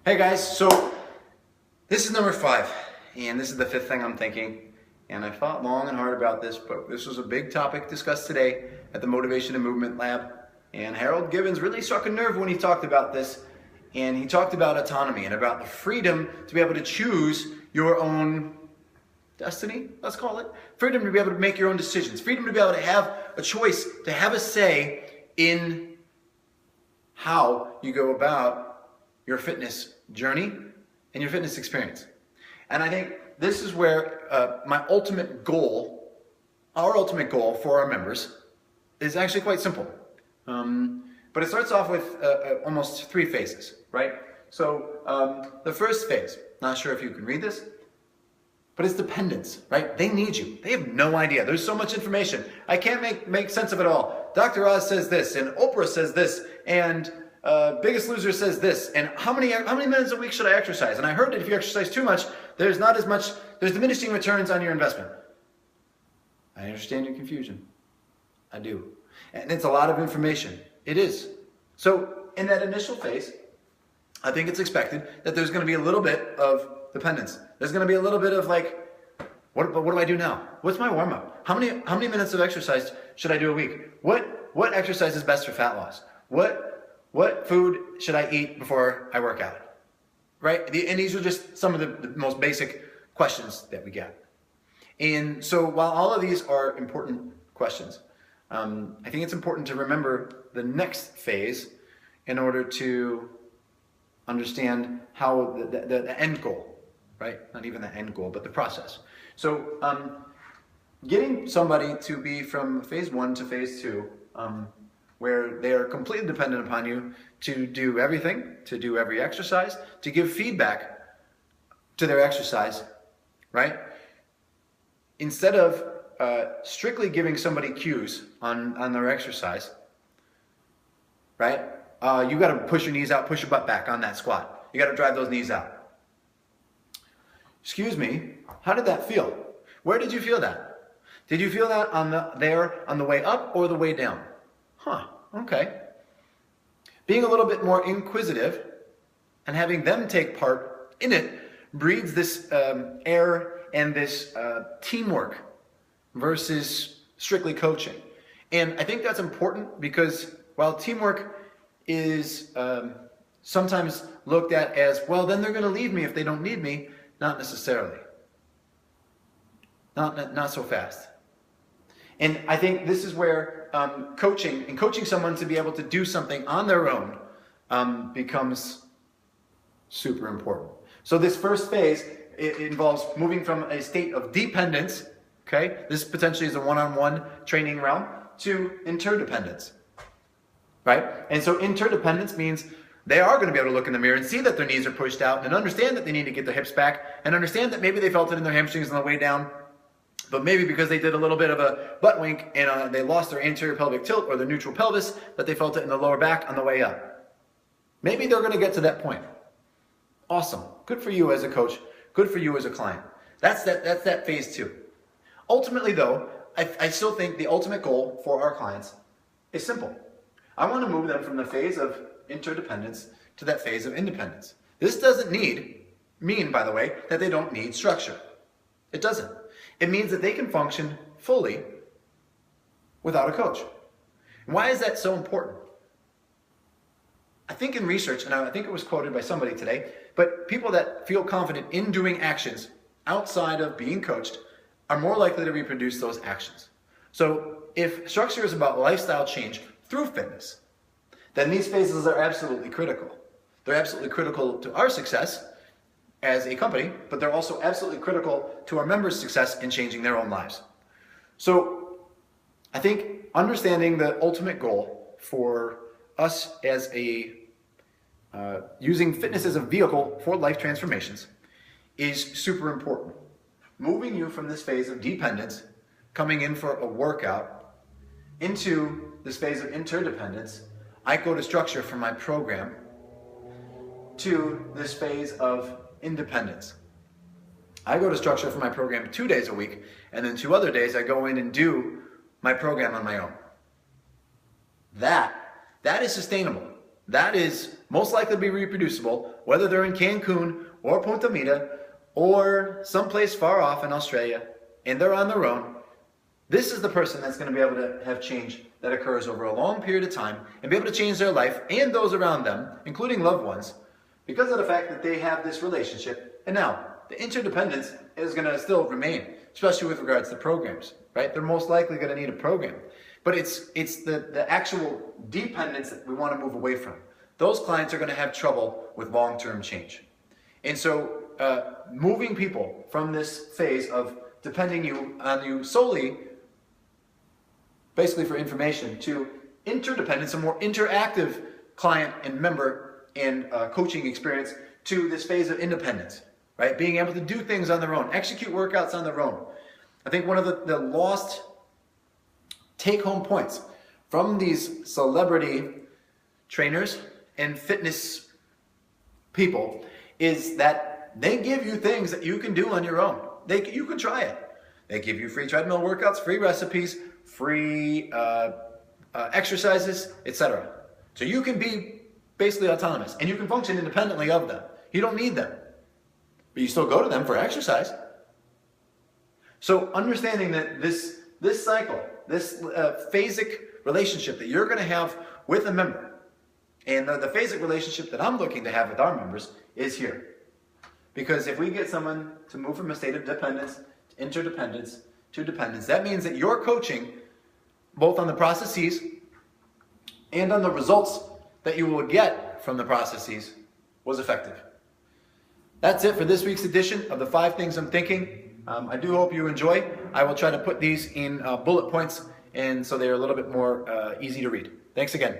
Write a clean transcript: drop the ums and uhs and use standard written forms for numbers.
Hey guys, so this is number 5, and this is the 5th thing I'm thinking, and I thought long and hard about this, but this was a big topic discussed today at the Motivation and Movement Lab, and Harold Gibbons really struck a nerve when he talked about this, and he talked about autonomy and about the freedom to be able to choose your own destiny, let's call it. Freedom to be able to make your own decisions, freedom to be able to have a choice, to have a say in how you go about your fitness journey and your fitness experience. And I think this is where my ultimate goal, our ultimate goal for our members is actually quite simple. But it starts off with almost 3 phases, right? So the first phase, not sure if you can read this, but it's dependence, right? They need you. They have no idea. There's so much information. I can't make sense of it all. Dr. Oz says this, and Oprah says this, and Biggest Loser says this, and how many minutes a week should I exercise? And I heard that if you exercise too much, there's diminishing returns on your investment. I understand your confusion. I do. And it's a lot of information. It is. So in that initial phase, I think it's expected that there's going to be a little bit of dependence. There's going to be a little bit of like, what do I do now? What's my warm-up? How many minutes of exercise should I do a week? What exercise is best for fat loss? What food should I eat before I work out? Right? And these are just some of the most basic questions that we get. And so while all of these are important questions, I think it's important to remember the next phase in order to understand how the end goal, right? Not even the end goal, but the process. So getting somebody to be from phase 1 to phase 2, where they are completely dependent upon you to do everything, to do every exercise, to give feedback to their exercise, right? Instead of strictly giving somebody cues on their exercise, right? You got to push your knees out, push your butt back on that squat. You got to drive those knees out. Excuse me, how did that feel? Where did you feel that? Did you feel that on the way up or the way down? Huh, okay. Being a little bit more inquisitive and having them take part in it breeds this air and this teamwork versus strictly coaching. And I think that's important because while teamwork is sometimes looked at as, well, then they're going to leave me if they don't need me, not necessarily. Not so fast. And I think this is where coaching someone to be able to do something on their own becomes super important. So this first phase, it involves moving from a state of dependence, okay? This potentially is a one-on-one training realm, to interdependence, right? And so interdependence means they are going to be able to look in the mirror and see that their knees are pushed out and understand that they need to get their hips back and understand that maybe they felt it in their hamstrings on the way down, but maybe because they did a little bit of a butt wink and they lost their anterior pelvic tilt or their neutral pelvis, that they felt it in the lower back on the way up. Maybe they're going to get to that point. Awesome. Good for you as a coach. Good for you as a client. That's that phase 2. Ultimately, though, I still think the ultimate goal for our clients is simple. I want to move them from the phase of interdependence to that phase of independence. This doesn't mean, by the way, that they don't need structure. It doesn't. It means that they can function fully without a coach. And why is that so important? I think in research, and I think it was quoted by somebody today, but people that feel confident in doing actions outside of being coached are more likely to reproduce those actions. So if structure is about lifestyle change through fitness, then these phases are absolutely critical. They're absolutely critical to our success as a company, but they're also absolutely critical to our members' success in changing their own lives. So I think understanding the ultimate goal for us as using fitness as a vehicle for life transformations is super important. Moving you from this phase of dependence, coming in for a workout, into this phase of interdependence, I go to structure for my program, to this phase of independence. I go to structure for my program 2 days a week, and then 2 other days I go in and do my program on my own. That is sustainable. that is most likely to be reproducible, whether they're in Cancun or Punta Mita or someplace far off in Australia and they're on their own. This is the person that's going to be able to have change that occurs over a long period of time and be able to change their life and those around them, including loved ones, because of the fact that they have this relationship. And now, the interdependence is going to still remain, especially with regards to programs, right? They're most likely going to need a program. But it's the actual dependence that we want to move away from. Those clients are going to have trouble with long-term change. And so moving people from this phase of depending on you solely, basically for information, to interdependence, a more interactive client and member and coaching experience, to this phase of independence, right? Being able to do things on their own, execute workouts on their own. I think one of the lost take-home points from these celebrity trainers and fitness people is that they give you things that you can do on your own. You can try it. They give you free treadmill workouts, free recipes, free exercises, etc. So you can be basically autonomous and you can function independently of them. You don't need them, but you still go to them for exercise. So understanding that this cycle, this phasic relationship that you're going to have with a member, and the phasic relationship that I'm looking to have with our members is here. Because if we get someone to move from a state of dependence to interdependence to dependence, that means that your coaching, both on the processes and on the results that you will get from the processes, was effective. That's it for this week's edition of the 5 Things I'm Thinking. I do hope you enjoy. I will try to put these in bullet points, and so they're a little bit more easy to read. Thanks again.